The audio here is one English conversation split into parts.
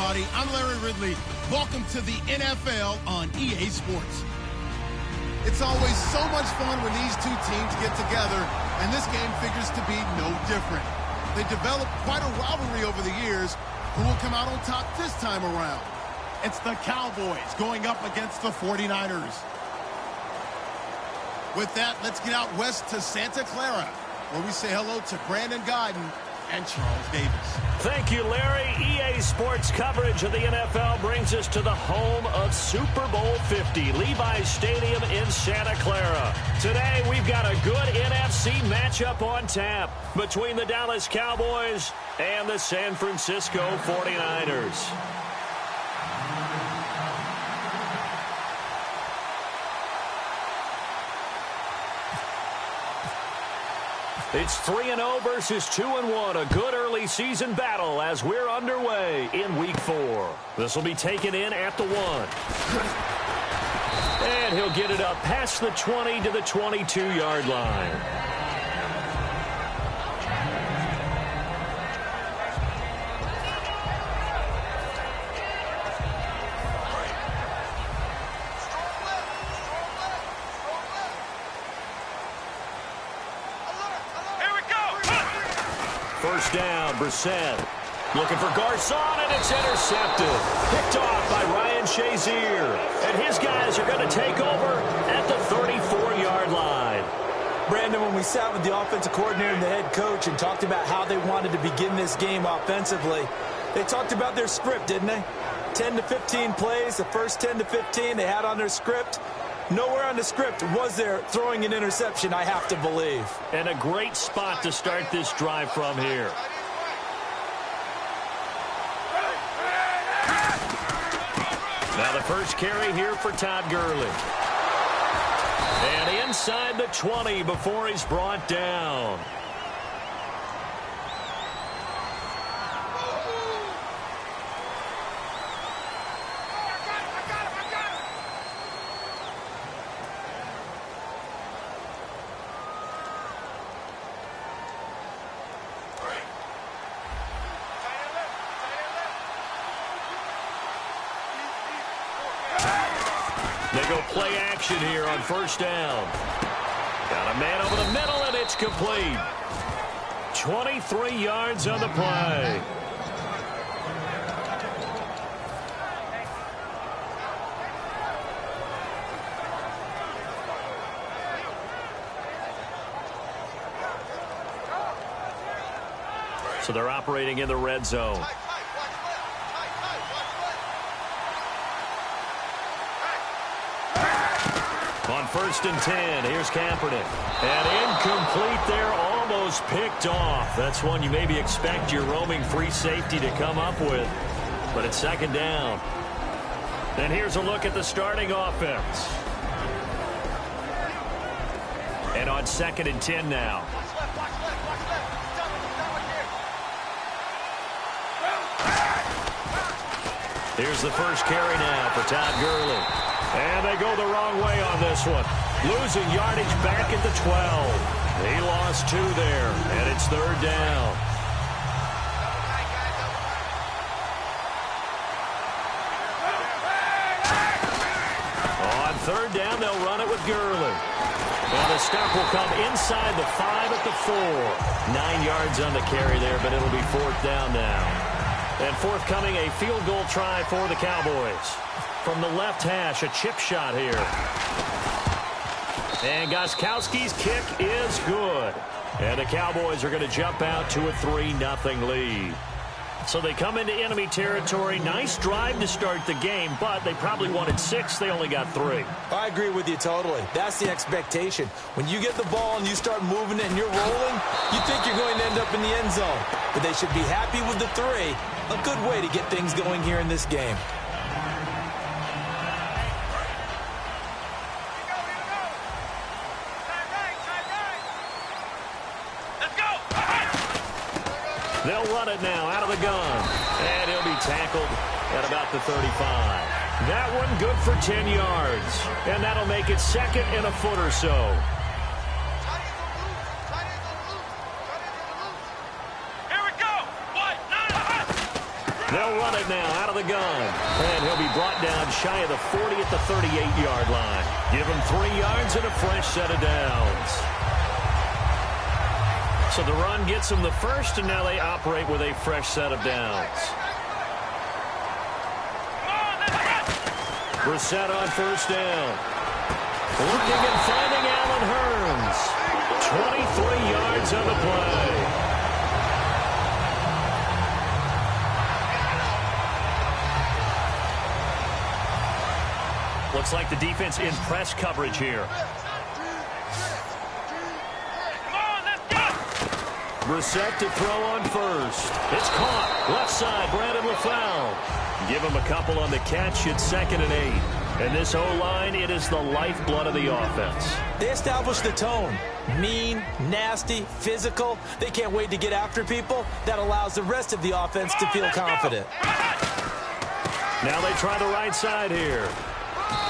everybody. I'm Larry Ridley. Welcome to the NFL on EA Sports. It's always so much fun when these two teams get together, and this game figures to be no different. They developed quite a rivalry over the years. Who will come out on top this time around? It's the Cowboys going up against the 49ers. With that, let's get out west to Santa Clara, where we say hello to Brandon Godden and Charles Davis. Thank you, Larry. EA Sports coverage of the NFL brings us to the home of Super Bowl 50, Levi's Stadium in Santa Clara. Today, we've got a good NFC matchup on tap between the Dallas Cowboys and the San Francisco 49ers. It's 3-0 versus 2-1, a good early season battle as we're underway in Week 4. This will be taken in at the 1. And he'll get it up past the 20 to the 22-yard line. First down, Brissett. Looking for Garcon, and it's intercepted. Picked off by Ryan Shazier. And his guys are going to take over at the 34-yard line. Brandon, when we sat with the offensive coordinator and the head coach and talked about how they wanted to begin this game offensively, they talked about their script, didn't they? 10 to 15 plays, the first 10 to 15 they had on their script. Nowhere on the script was there throwing an interception, I have to believe. And a great spot to start this drive from here. Now the first carry here for Todd Gurley. And inside the 20 before he's brought down. They go play action here on first down. Got a man over the middle, and it's complete. 23 yards on the play. So they're operating in the red zone. On first and 10, here's Kaepernick. And incomplete there, almost picked off. That's one you maybe expect your roaming free safety to come up with. But it's second down. And here's a look at the starting offense. And on second and 10 now. Here's the first carry now for Todd Gurley. And they go the wrong way on this one. Losing yardage back at the 12. He lost 2 there, and it's third down. On third down, they'll run it with Gurley. And the stop will come inside the 5 at the 4. 9 yards on the carry there, but it'll be fourth down now. And forthcoming, a field goal try for the Cowboys. From the left hash, a chip shot here. And Gostkowski's kick is good. And the Cowboys are going to jump out to a 3-0 lead. So they come into enemy territory. Nice drive to start the game, but they probably wanted 6. They only got 3. I agree with you totally. That's the expectation. When you get the ball and you start moving it and you're rolling, you think you're going to end up in the end zone. But they should be happy with the 3. A good way to get things going here in this game. They'll run it now out of the gun. And he'll be tackled at about the 35. That one good for 10 yards. And that'll make it second and a foot or so. They'll run it now out of the gun. And he'll be brought down shy of the 40 at the 38-yard line. Give him 3 yards and a fresh set of downs. So the run gets them the first, and now they operate with a fresh set of downs. Brissett on first down. Looking and finding Allen Hurns. 23 yards on the play. Looks like the defense in press coverage here. Brissett to throw on first. It's caught. Left side, Brandon LaFleur. Give him a couple on the catch. It's 2nd and 8. And this O-line, it is the lifeblood of the offense. They established the tone. Mean, nasty, physical. They can't wait to get after people. That allows the rest of the offense to feel confident. Now they try the right side here.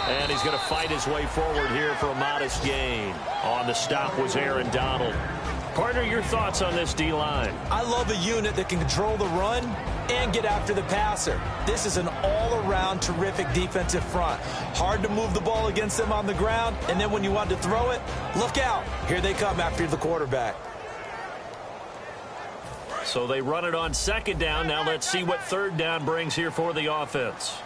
And he's going to fight his way forward here for a modest gain. On the stop was Aaron Donald. Partner, your thoughts on this D-line? I love a unit that can control the run and get after the passer. This is an all-around terrific defensive front. Hard to move the ball against them on the ground, and then when you want to throw it, look out. Here they come after the quarterback. So they run it on 2nd down. Now let's see what 3rd down brings here for the offense.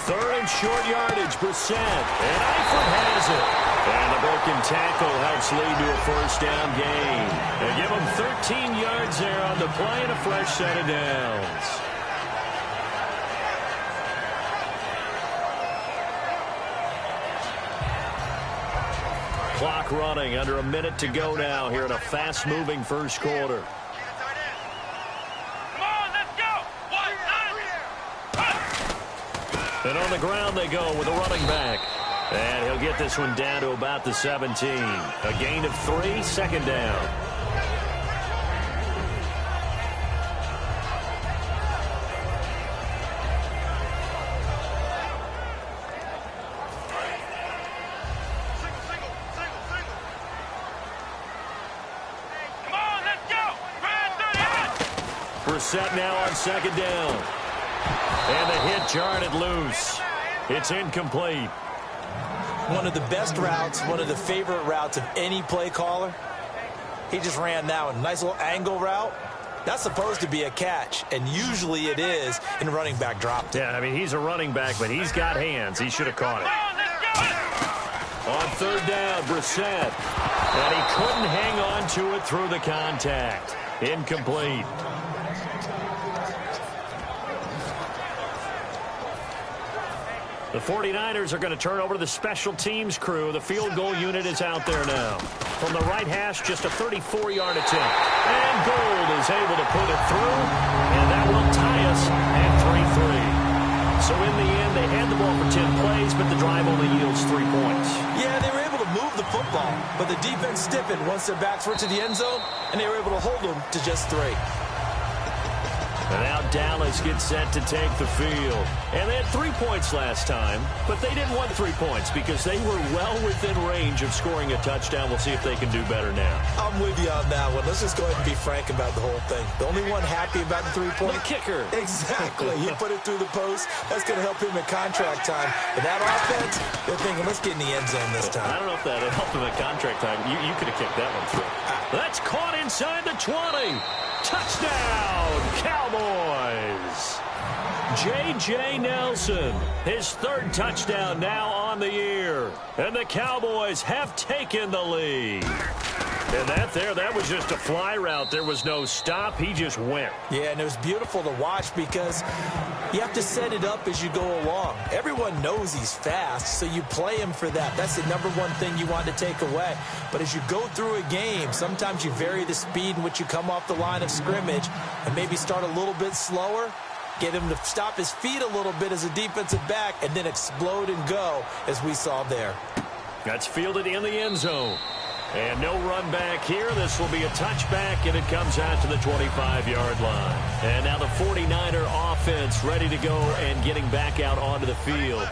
3rd and short yardage, Brissett. And Eifert has it. And the broken tackle helps lead to a first down gain. They give him 13 yards there on the play and a fresh set of downs. Clock running, under a minute to go now here in a fast-moving first quarter. And on the ground they go with a running back. And he'll get this one down to about the 17. A gain of 3, 2nd down. Brissett now on 2nd down. And the hit jarred it loose. It's incomplete. One of the best routes, one of the favorite routes of any play caller. He just ran that one. Nice little angle route. That's supposed to be a catch, and usually it is, and running back dropped it. Yeah, I mean, he's a running back, but he's got hands. He should have caught it. On 3rd down, Brissett. And he couldn't hang on to it through the contact. Incomplete. The 49ers are going to turn over to the special teams crew. The field goal unit is out there now. From the right hash, just a 34-yard attempt. And Gold is able to put it through. And that will tie us at 3-3. So in the end, they had the ball for 10 plays, but the drive only yields 3 points. Yeah, they were able to move the football, but the defense stiffened once their backs were to the end zone, and they were able to hold them to just 3. And now Dallas gets set to take the field. And they had 3 points last time, but they didn't want 3 points because they were well within range of scoring a touchdown. We'll see if they can do better now. I'm with you on that one. Let's just go ahead and be frank about the whole thing. The only one happy about the 3-point? The kicker. Exactly. He put it through the post. That's going to help him at contract time. But that offense, they're thinking, let's get in the end zone this time. I don't know if that helped him at contract time. You could have kicked that one through. That's caught inside the 20. Touchdown, Cowboys. J.J. Nelson, his 3rd touchdown now on the year. And the Cowboys have taken the lead. And that was just a fly route. There was no stop. He just went. Yeah, and it was beautiful to watch because you have to set it up as you go along. Everyone knows he's fast, so you play him for that. That's the #1 thing you want to take away. But as you go through a game, sometimes you vary the speed in which you come off the line of scrimmage and maybe start a little bit slower, get him to stop his feet a little bit as a defensive back, and then explode and go, as we saw there. That's fielded in the end zone. And no run back here. This will be a touchback, and it comes out to the 25-yard line. And now the 49er offense ready to go and getting back out onto the field.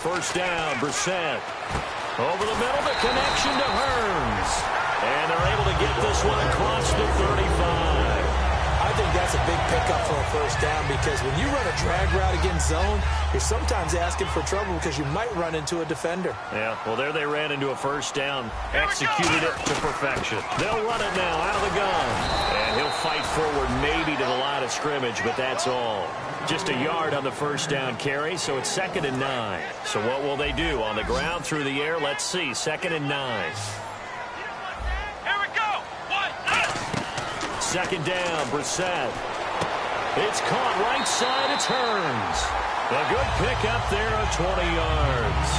First down, Brissett. Over the middle, the connection to Hearns. And they're able to get this one across the 35. I think that's a big pickup for a first down because when you run a drag route against zone, you're sometimes asking for trouble because you might run into a defender. Yeah, well, there they ran into a first down, executed it to perfection. They'll run it now out of the gun. And he'll fight forward maybe to the line of scrimmage, but that's all. Just a yard on the first down carry, so it's 2nd and 9. So what will they do? On the ground, through the air, let's see. 2nd and 9. Second down, Brissett. It's caught right side, it's Hearns. A good pick up there of 20 yards.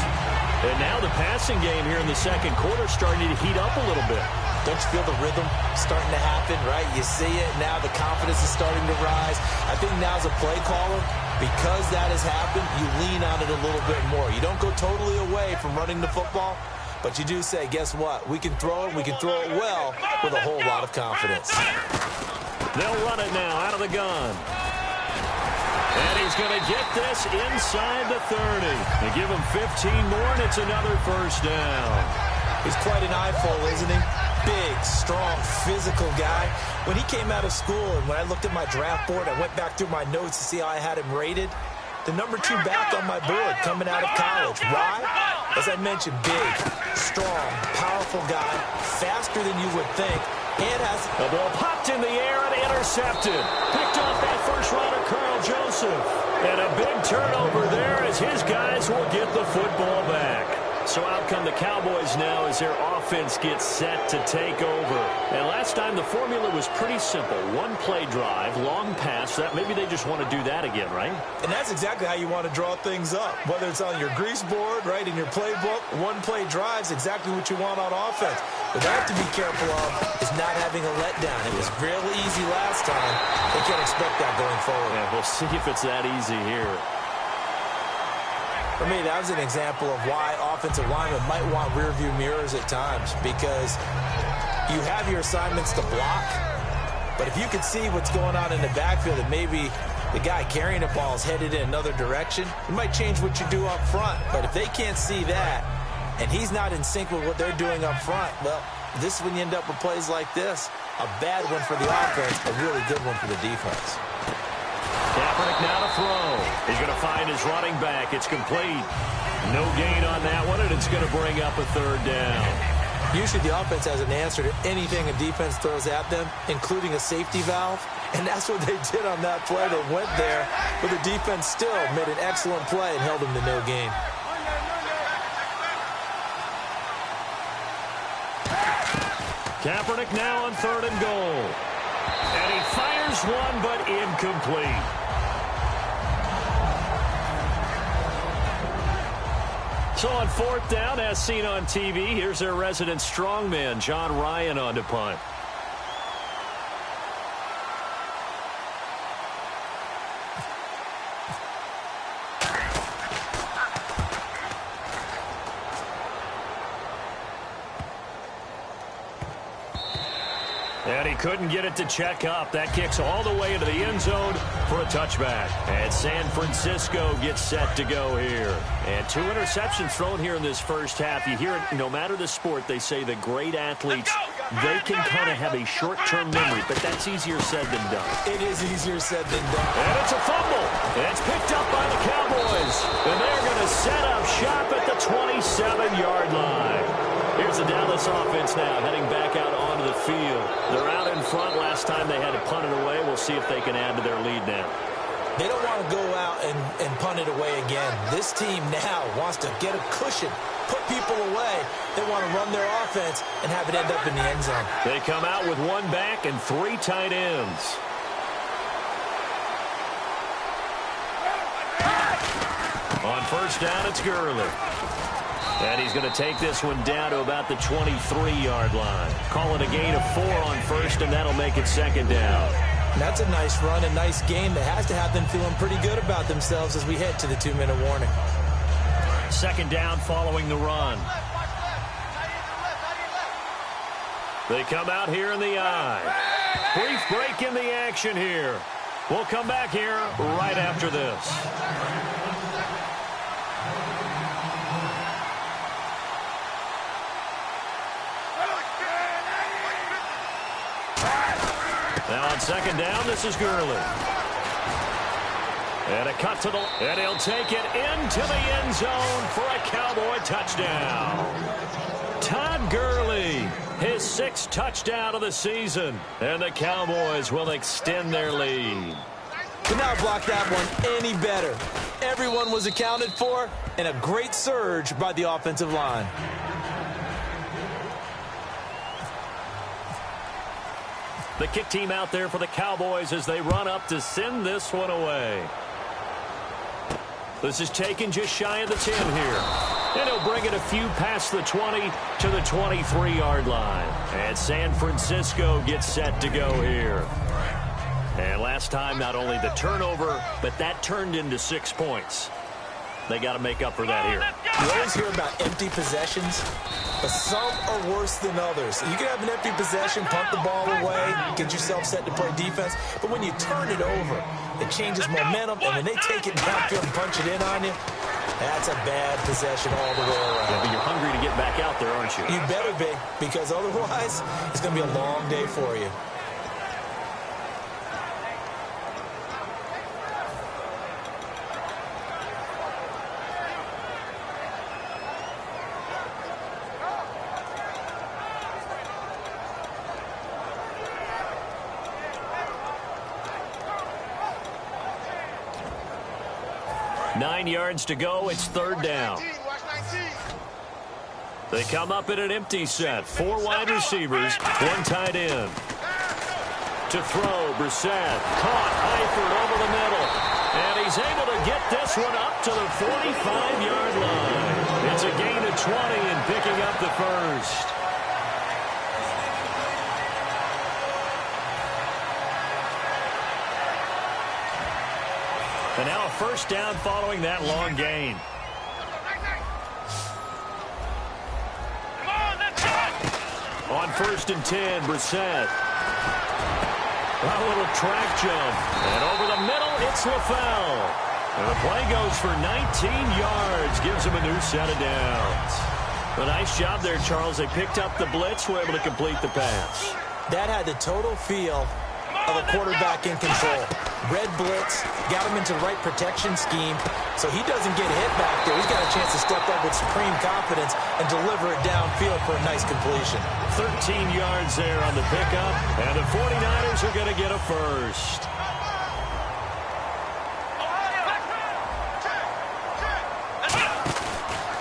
And now the passing game here in the second quarter starting to heat up a little bit. Don't you feel the rhythm starting to happen, right? You see it, now the confidence is starting to rise. I think now's a play caller. Because that has happened, you lean on it a little bit more. You don't go totally away from running the football, but you do say, guess what? We can throw it, we can throw it well with a whole lot of confidence. They'll run it now out of the gun. And he's going to get this inside the 30. They give him 15 more, and it's another first down. He's quite an eyeful, isn't he? Big, strong, physical guy. When he came out of school and when I looked at my draft board, I went back through my notes to see how I had him rated. The number 2 back on my board coming out of college. Why? As I mentioned, big, strong, powerful guy, faster than you would think, and has... The ball popped in the air and intercepted. Picked off that first rounder, Carl Joseph. And a big turnover there as his guys will get the football back. So out come the Cowboys now as their offense gets set to take over. And last time the formula was pretty simple. One play drive, long pass. That maybe they just want to do that again, right? And that's exactly how you want to draw things up. Whether it's on your grease board, right, in your playbook, one play drive is exactly what you want on offense. What they have to be careful of is not having a letdown. It was really easy last time. They can't expect that going forward. Yeah, we'll see if it's that easy here. For me, that was an example of why offensive linemen might want rearview mirrors at times, because you have your assignments to block, but if you can see what's going on in the backfield and maybe the guy carrying the ball is headed in another direction, you might change what you do up front. But if they can't see that and he's not in sync with what they're doing up front, well, this is when you end up with plays like this. A bad one for the offense, a really good one for the defense. Kaepernick now to throw. He's going to find his running back. It's complete. No gain on that one, and it's going to bring up a third down. Usually the offense has an answer to anything a defense throws at them, including a safety valve, and that's what they did on that play. They went there, but the defense still made an excellent play and held them to no gain. Kaepernick now on 3rd and goal. And he fires one, but incomplete. So on 4th down, as seen on TV, here's their resident strongman, John Ryan, on to punt. And he couldn't get it to check up. That kicks all the way into the end zone for a touchback. And San Francisco gets set to go here. And 2 interceptions thrown here in this first half. You hear it, no matter the sport, they say the great athletes, they can kind of have a short-term memory, but that's easier said than done. It is easier said than done. And it's a fumble. And it's picked up by the Cowboys. And they're going to set up shop at the 27-yard line. Here's the Dallas offense now, heading back out onto the field. They're out in front. Last time they had to punt it away. We'll see if they can add to their lead now. They don't want to go out and punt it away again. This team now wants to get a cushion, put people away. They want to run their offense and have it end up in the end zone. They come out with 1 back and 3 tight ends. On 1st down, it's Gurley. And he's going to take this one down to about the 23-yard line. Call it a gain of 4 on 1st, and that'll make it 2nd down. And that's a nice run, a nice game that has to have them feeling pretty good about themselves as we head to the 2-minute warning. 2nd down following the run. They come out here in the eye. Brief break in the action here. We'll come back here right after this. Now on second down, this is Gurley. And a cut to the... And he'll take it into the end zone for a Cowboy touchdown. Todd Gurley, his 6th touchdown of the season. And the Cowboys will extend their lead. Could not block that one any better. Everyone was accounted for, and a great surge by the offensive line. The kick team out there for the Cowboys as they run up to send this one away. This is taken just shy of the 10 here. And he'll bring it a few past the 20 to the 23-yard line. And San Francisco gets set to go here. And last time, not only the turnover, but that turned into 6 points. They got to make up for that here. You always hear about empty possessions, but some are worse than others. You can have an empty possession, punt the ball away, get yourself set to play defense, but when you turn it over, it changes momentum, and when they take it downfield and punch it in on you, that's a bad possession all the way around. Yeah, but you're hungry to get back out there, aren't you? You better be, because otherwise, it's going to be a long day for you. Nine yards to go. It's third down. They come up in an empty set. 4 wide receivers, 1 tight end. To throw, Brissett. Caught, Eifert over the middle. And he's able to get this one up to the 45-yard line. It's a gain of 20 and picking up the first. And now a first down following that long gain. On 1st and 10, Brissett. A little track jump. And over the middle, it's LaFell. And the play goes for 19 yards. Gives him a new set of downs. A nice job there, Charles. They picked up the blitz, were able to complete the pass. That had the total feel of a quarterback in control. Red blitz, got him into the right protection scheme, so he doesn't get hit back there. He's got a chance to step up with supreme confidence and deliver it downfield for a nice completion. 13 yards there on the pickup, and the 49ers are going to get a first.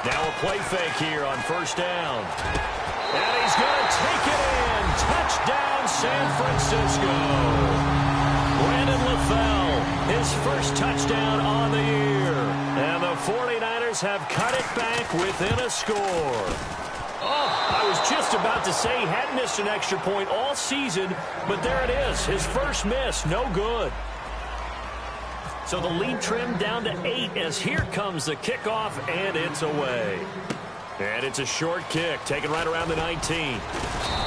Now a play fake here on first down. And he's going to take it in. Touchdown, San Francisco. Brandon LaFell, his first touchdown on the year. And the 49ers have cut it back within a score. Oh, I was just about to say he hadn't missed an extra point all season, but there it is. His first miss, no good. So the lead trimmed down to 8 as here comes the kickoff, and it's away. And it's a short kick, taken right around the 19.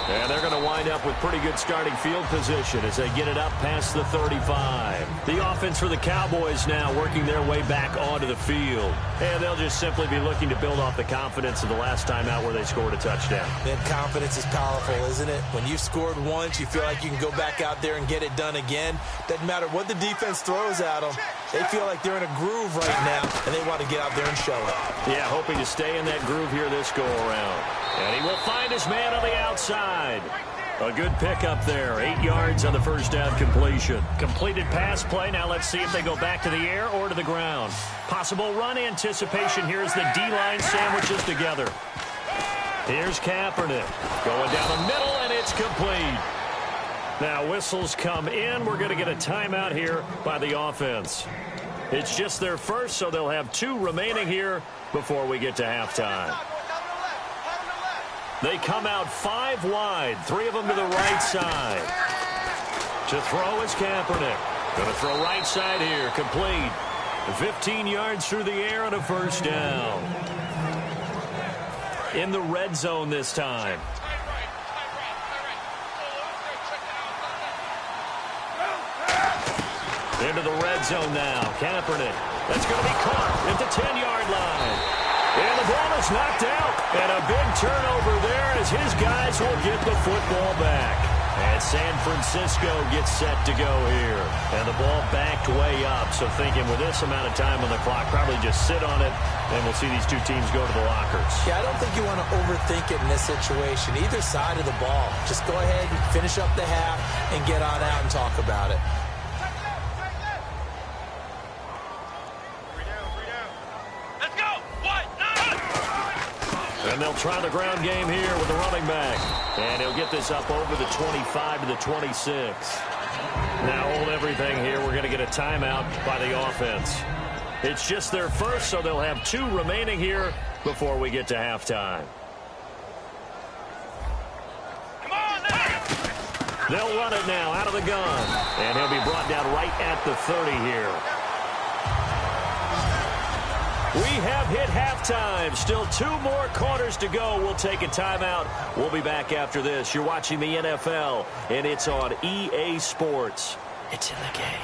And they're going to wind up with pretty good starting field position as they get it up past the 35. The offense for the Cowboys now working their way back onto the field. And they'll just simply be looking to build off the confidence of the last time out where they scored a touchdown. And confidence is powerful, isn't it? When you've scored once, you feel like you can go back out there and get it done again. Doesn't matter what the defense throws at them. They feel like they're in a groove right now, and they want to get out there and show it. Yeah, hoping to stay in that groove here this go-around. And he will find his man on the outside. A good pickup there. 8 yards on the first down completion. Completed pass play. Now let's see if they go back to the air or to the ground. Possible run anticipation here as the D-line sandwiches together. Here's Kaepernick. Going down the middle, and it's complete. Now whistles come in. We're going to get a timeout here by the offense. It's just their first, so they'll have 2 remaining here before we get to halftime. They come out 5 wide, 3 of them to the right side. To throw is Kaepernick. Going to throw right side here, complete. 15 yards through the air and a first down. In the red zone this time. Into the red zone now. Kaepernick. That's going to be caught at the 10-yard line. And the ball is knocked out. And a big turnover there as his guys will get the football back. And San Francisco gets set to go here. And the ball backed way up. So thinking with this amount of time on the clock, probably just sit on it, and we'll see these two teams go to the lockers. Yeah, I don't think you want to overthink it in this situation. Either side of the ball. Just go ahead and finish up the half and get on out and talk about it. And they'll try the ground game here with the running back. And he'll get this up over the 25 to the 26. Now hold everything here. We're going to get a timeout by the offense. It's just their first, so they'll have 2 remaining here before we get to halftime. Come on, now. They'll run it now out of the gun. And he'll be brought down right at the 30 here. We have hit halftime. Still 2 more quarters to go. We'll take a timeout. We'll be back after this. You're watching the NFL, and it's on EA Sports. It's in the game.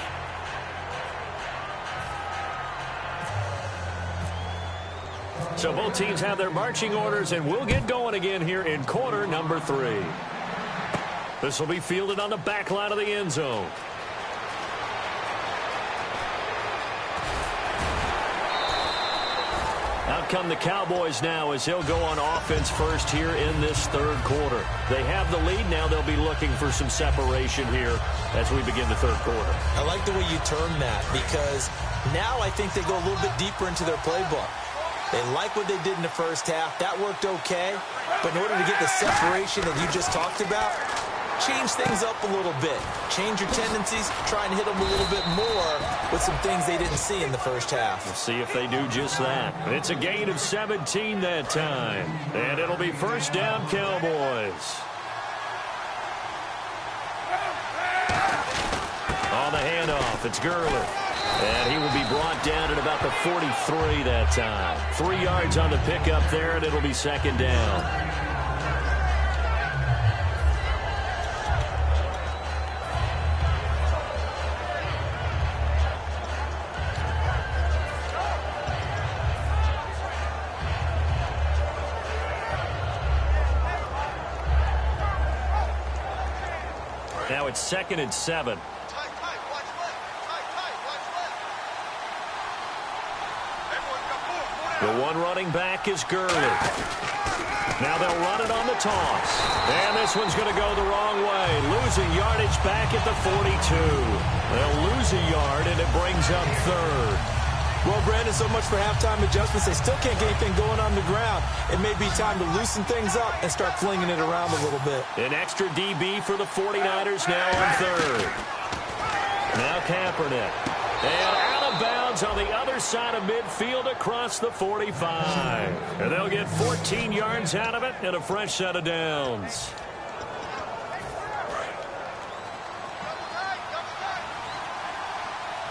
So both teams have their marching orders, and we'll get going again here in quarter number 3. This will be fielded on the back line of the end zone. Out come the Cowboys now as they'll go on offense first here in this third quarter. They have the lead. Now they'll be looking for some separation here as we begin the third quarter. I like the way you term that because now I think they go a little bit deeper into their playbook. They like what they did in the first half. That worked okay. But in order to get the separation that you just talked about, change things up a little bit. Change your tendencies. Try and hit them a little bit more with some things they didn't see in the first half. We'll see if they do just that. It's a gain of 17 that time. And it'll be first down, Cowboys. On the handoff, it's Gurley. And he will be brought down at about the 43 that time. 3 yards on the pickup there, and it'll be second down. Now it's 2nd and 7. The one running back is Gurley. Now they'll run it on the toss. And this one's going to go the wrong way. Losing yardage back at the 42. They'll lose a yard, and it brings up 3rd. Well, Brandon, so much for halftime adjustments. They still can't get anything going on the ground. It may be time to loosen things up and start flinging it around a little bit. An extra DB for the 49ers now on 3rd. Now Kaepernick. And out of bounds on the other side of midfield across the 45. And they'll get 14 yards out of it and a fresh set of downs.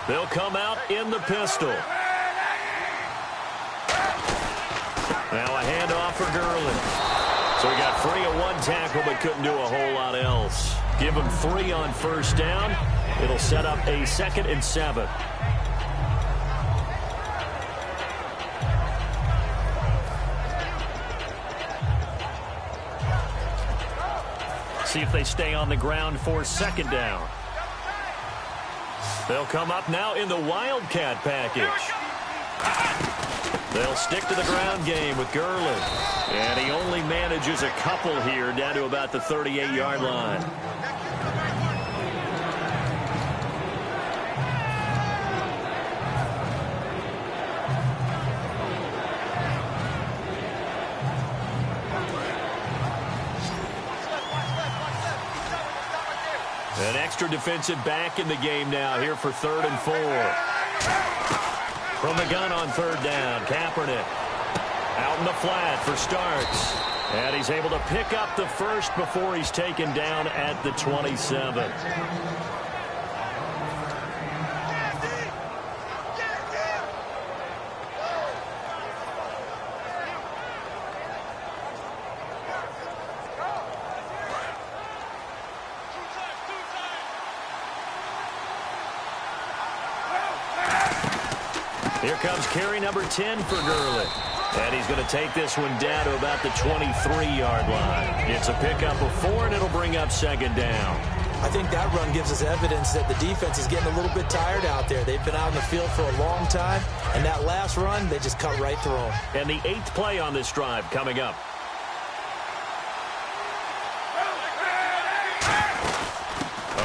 They'll come out in the pistol. Now a handoff for Gurley. So he got free of 1 tackle but couldn't do a whole lot else. Give him 3 on first down. It'll set up a 2nd and 7. See if they stay on the ground for 2nd down. They'll come up now in the Wildcat package. They'll stick to the ground game with Gurley. And he only manages a couple here down to about the 38-yard line. An extra defensive back in the game now here for 3rd and 4. From the gun on 3rd down, Kaepernick out in the flat for Starks. And he's able to pick up the first before he's taken down at the 27. Here comes carry number 10 for Gurley. And he's going to take this one down to about the 23-yard line. It's a pickup of 4, and it'll bring up second down. I think that run gives us evidence that the defense is getting a little bit tired out there. They've been out in the field for a long time, and that last run, they just cut right through them. And the 8th play on this drive coming up.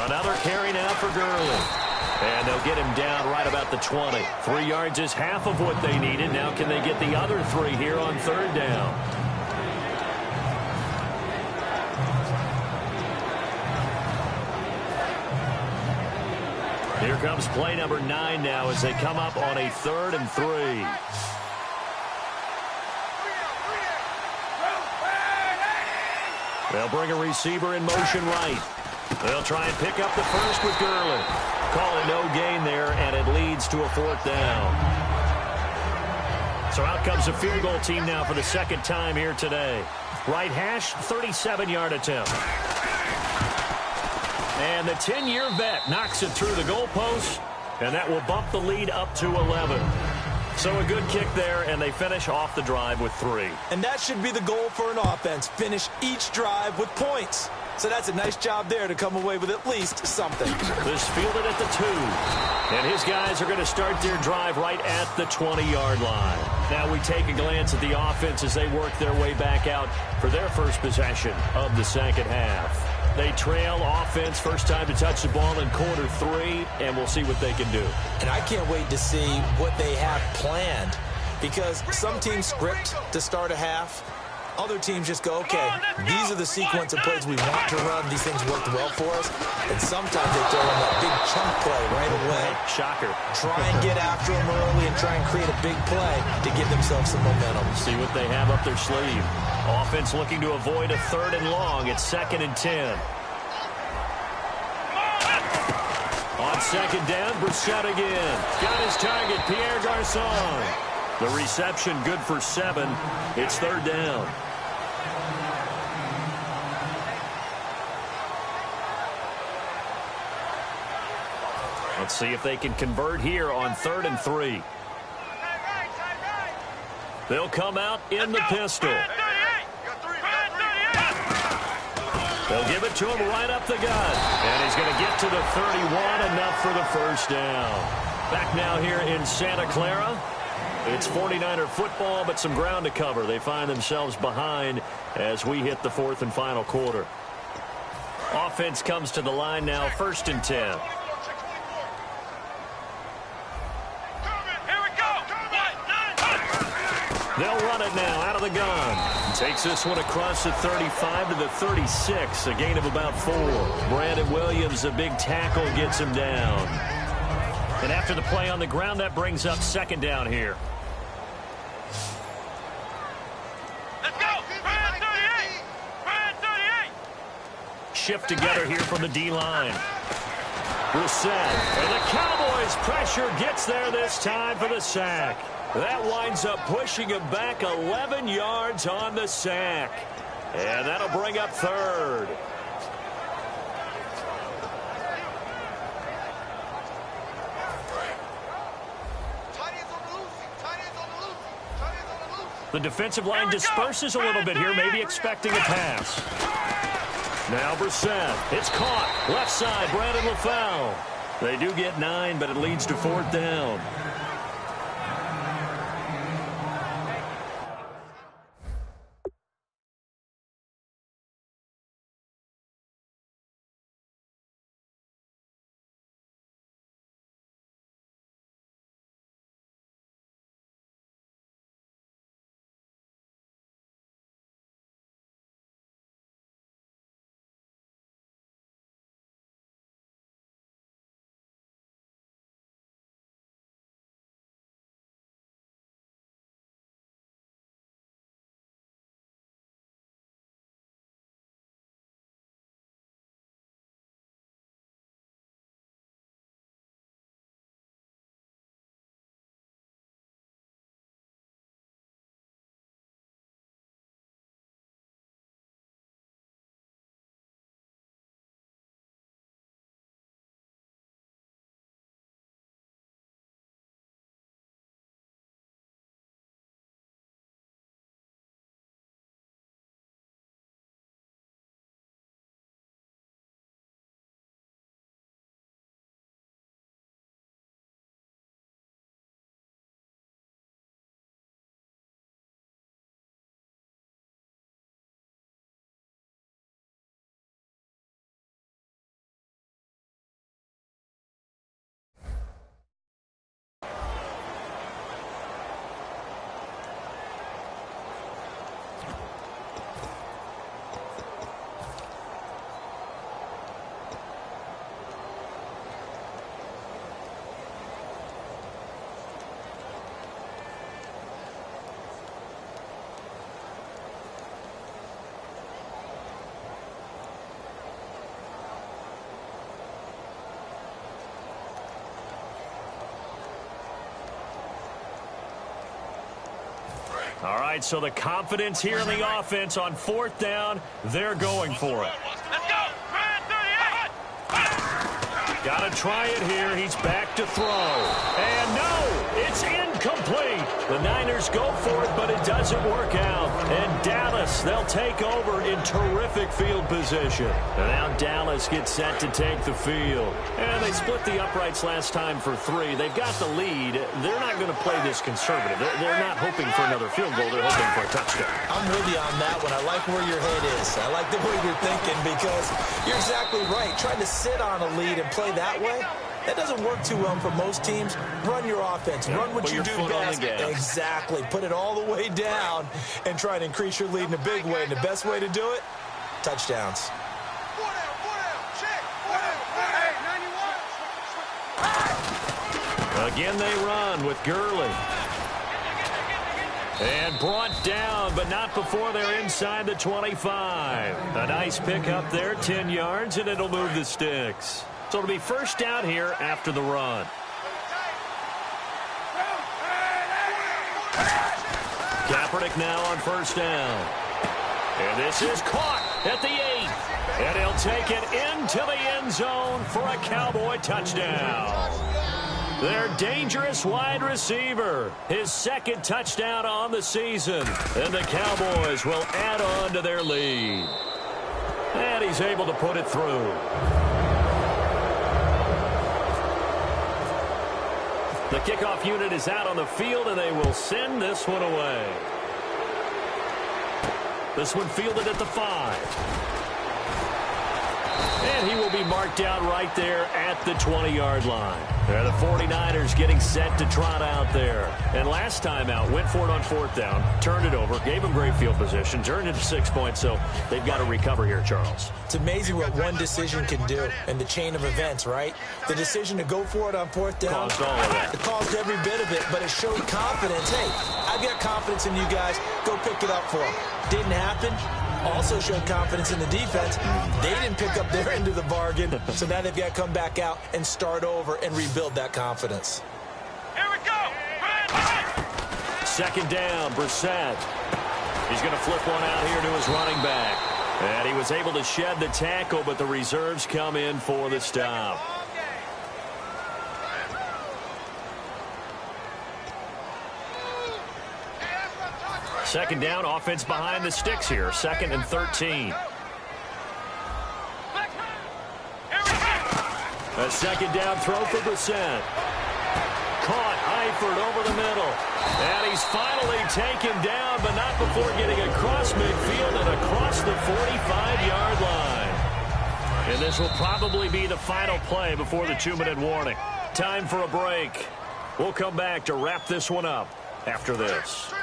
Another carry now for Gurley. And they'll get him down right about the 20. 3 yards is half of what they needed. Now can they get the other 3 here on third down? Here comes play number 9 now as they come up on a 3rd and 3. They'll bring a receiver in motion right. They'll try and pick up the first with Gurley. Call it no gain there, and it leads to a 4th down. So out comes the field goal team now for the second time here today. Right hash, 37-yard attempt. And the 10-year vet knocks it through the goalpost, and that will bump the lead up to 11. So a good kick there, and they finish off the drive with 3. And that should be the goal for an offense. Finish each drive with points. So that's a nice job there to come away with at least something. This fielded at the 2. And his guys are going to start their drive right at the 20-yard line. Now we take a glance at the offense as they work their way back out for their first possession of the second half. They trail offense, first time to touch the ball in quarter 3, and we'll see what they can do. And I can't wait to see what they have planned, because some teams script to start a half. Other teams just go, okay, these are the sequence of plays we want to run. These things worked well for us. And sometimes they throw in that big chunk play right away. Shocker. Try and get after them early and try and create a big play to give themselves some momentum. See what they have up their sleeve. Offense looking to avoid a 3rd and long. It's 2nd and 10. On second down, Brissett again. Got his target, Pierre Garçon. The reception good for 7. It's 3rd down. Let's see if they can convert here on 3rd and 3. They'll come out in the pistol. They'll give it to him right up the gut. And he's going to get to the 31, enough for the first down. Back now here in Santa Clara. It's 49er football, but some ground to cover. They find themselves behind as we hit the 4th and final quarter. Offense comes to the line now, 1st and 10. They'll run it now out of the gun. Takes this one across the 35 to the 36, a gain of about 4. Brandon Williams, a big tackle, gets him down. And after the play on the ground, that brings up 2nd down here. Let's go. 38. 38. Shift together here from the D-line. Brissett, and the Cowboys pressure gets there this time for the sack. That winds up pushing him back 11 yards on the sack. And that'll bring up 3rd. The defensive line disperses a little bit here, maybe expecting a pass. Now Brissett. It's caught. Left side, Brandon LaFell. They do get 9, but it leads to 4th down. All right, so the confidence here in the offense on 4th down, they're going for it. Let's go. Got to try it here. He's back to throw. And no, it's incomplete. The Niners go for it, but it doesn't work out. And Dallas, they'll take over in terrific field position. And now Dallas gets set to take the field. And they split the uprights last time for 3. They've got the lead. They're not going to play this conservative. They're not hoping for another field goal. They're hoping for a touchdown. I'm with you on that one. I like where your head is. I like the way you're thinking because you're exactly right. Trying to sit on a lead and play that way, that doesn't work too well for most teams. Run your offense. Run what you do best. Exactly. Put it all the way down and try to increase your lead in a big way. And the best way to do it, touchdowns. Again, they run with Gurley. And brought down, but not before they're inside the 25. A nice pickup there, 10 yards, and it'll move the sticks. So it'll be first down here after the run. Kaepernick now on first down. And this is caught at the 8. And he'll take it into the end zone for a Cowboy touchdown. Their dangerous wide receiver, his 2nd touchdown on the season. And the Cowboys will add on to their lead. And he's able to put it through. The kickoff unit is out on the field, and they will send this one away. This one fielded at the 5. And he will be marked out right there at the 20-yard line. There, the 49ers getting set to trot out there. And last time out, went for it on 4th down, turned it over, gave him great field position, turned it to 6 points, so they've got to recover here, Charles. It's amazing what one decision can do in the chain of events, right? The decision to go for it on 4th down. Caused all of that. It caused every bit of it, but it showed confidence. Hey, I've got confidence in you guys. Go pick it up for them. Didn't happen. Also showed confidence in the defense. They didn't pick up their end of the bargain, so now they've got to come back out and start over and rebuild that confidence. Here we go. 2nd down, Brissett. He's going to flip one out here to his running back. And he was able to shed the tackle, but the reserves come in for the stop. Second down, offense behind the sticks here. 2nd and 13. A 2nd down throw for Brissett. Caught Eifert over the middle. And he's finally taken down, but not before getting across midfield and across the 45-yard line. And this will probably be the final play before the 2-minute warning. Time for a break. We'll come back to wrap this one up after this.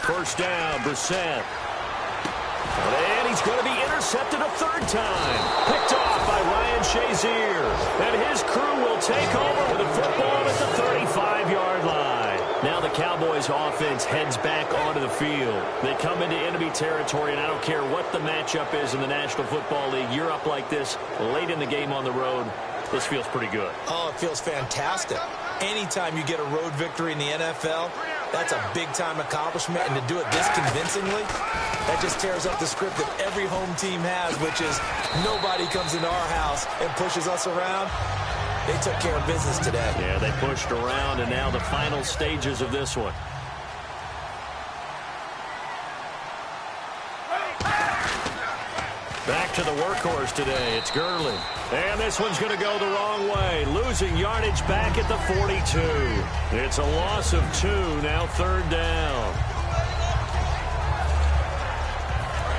First down, Brissett. And he's going to be intercepted a 3rd time. Picked off by Ryan Shazier. And his crew will take over with the football at the 35-yard line. Now the Cowboys offense heads back onto the field. They come into enemy territory, and I don't care what the matchup is in the National Football League. You're up like this late in the game on the road. This feels pretty good. Oh, it feels fantastic. Anytime you get a road victory in the NFL, that's a big-time accomplishment, and to do it this convincingly, that just tears up the script that every home team has, which is nobody comes into our house and pushes us around. They took care of business today. Yeah, they pushed around, and now the final stages of this one. Back to the workhorse today. It's Gurley. And this one's going to go the wrong way. Losing yardage back at the 42. It's a loss of 2. Now 3rd down.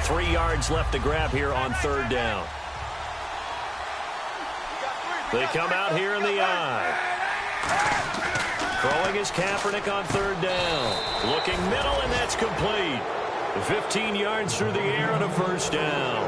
3 yards left to grab here on 3rd down. They come out here in the eye. Throwing is Kaepernick on 3rd down. Looking middle, and that's complete. 15 yards through the air and a first down.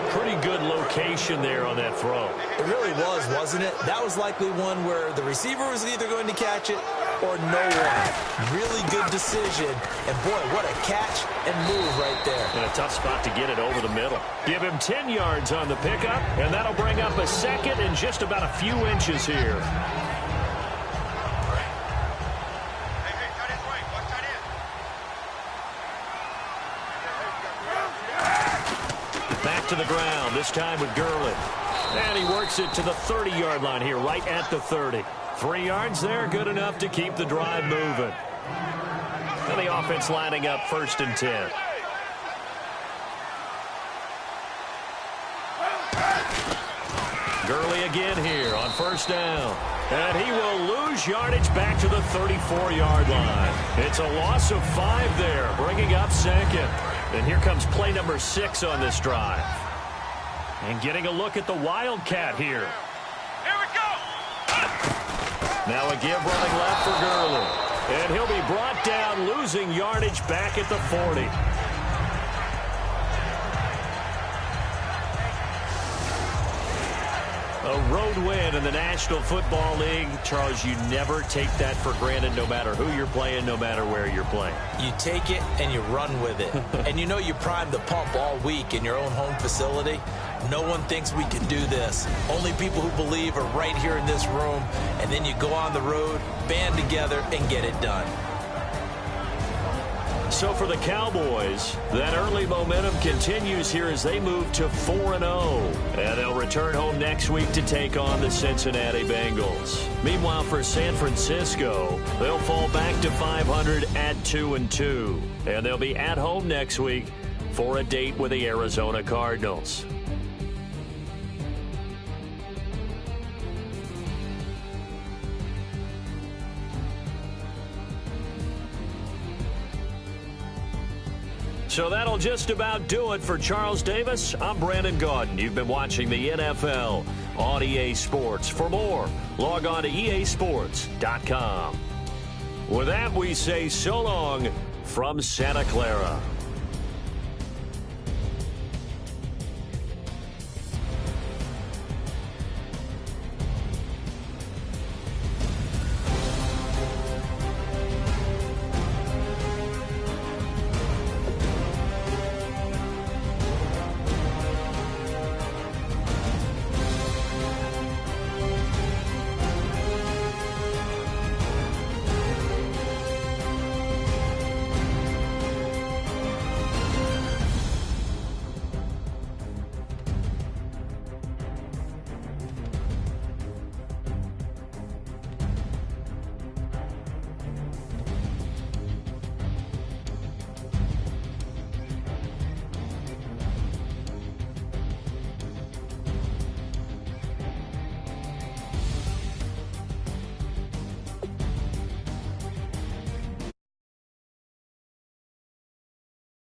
Pretty good location there on that throw. It really was, wasn't it? That was likely one where the receiver was either going to catch it or no one. Really good decision. And, boy, what a catch and move right there. And a tough spot to get it over the middle. Give him 10 yards on the pickup, and that'll bring up a second and just about a few inches here. Back to the ground, this time with Gurley. And he works it to the 30-yard line here, right at the 30. 3 yards there, good enough to keep the drive moving. And the offense lining up 1st and 10. Gurley again here on 1st down. And he will lose yardage back to the 34-yard line. It's a loss of 5 there, bringing up 2nd. And here comes play number 6 on this drive. And getting a look at the Wildcat here. Here we go. Now a give running left for Gurley. And he'll be brought down, losing yardage back at the 40. A road win in the National Football League. Charles, you never take that for granted no matter who you're playing, no matter where you're playing. You take it and you run with it. And you know you primed the pump all week in your own home facility. No one thinks we can do this. Only people who believe are right here in this room. And then you go on the road, band together, and get it done. So for the Cowboys, that early momentum continues here as they move to 4-0. And they'll return home next week to take on the Cincinnati Bengals. Meanwhile, for San Francisco, they'll fall back to 500 at 2-2. And they'll be at home next week for a date with the Arizona Cardinals. So that'll just about do it for Charles Davis. I'm Brandon Gaudin. You've been watching the NFL on EA Sports. For more, log on to easports.com. With that, we say so long from Santa Clara.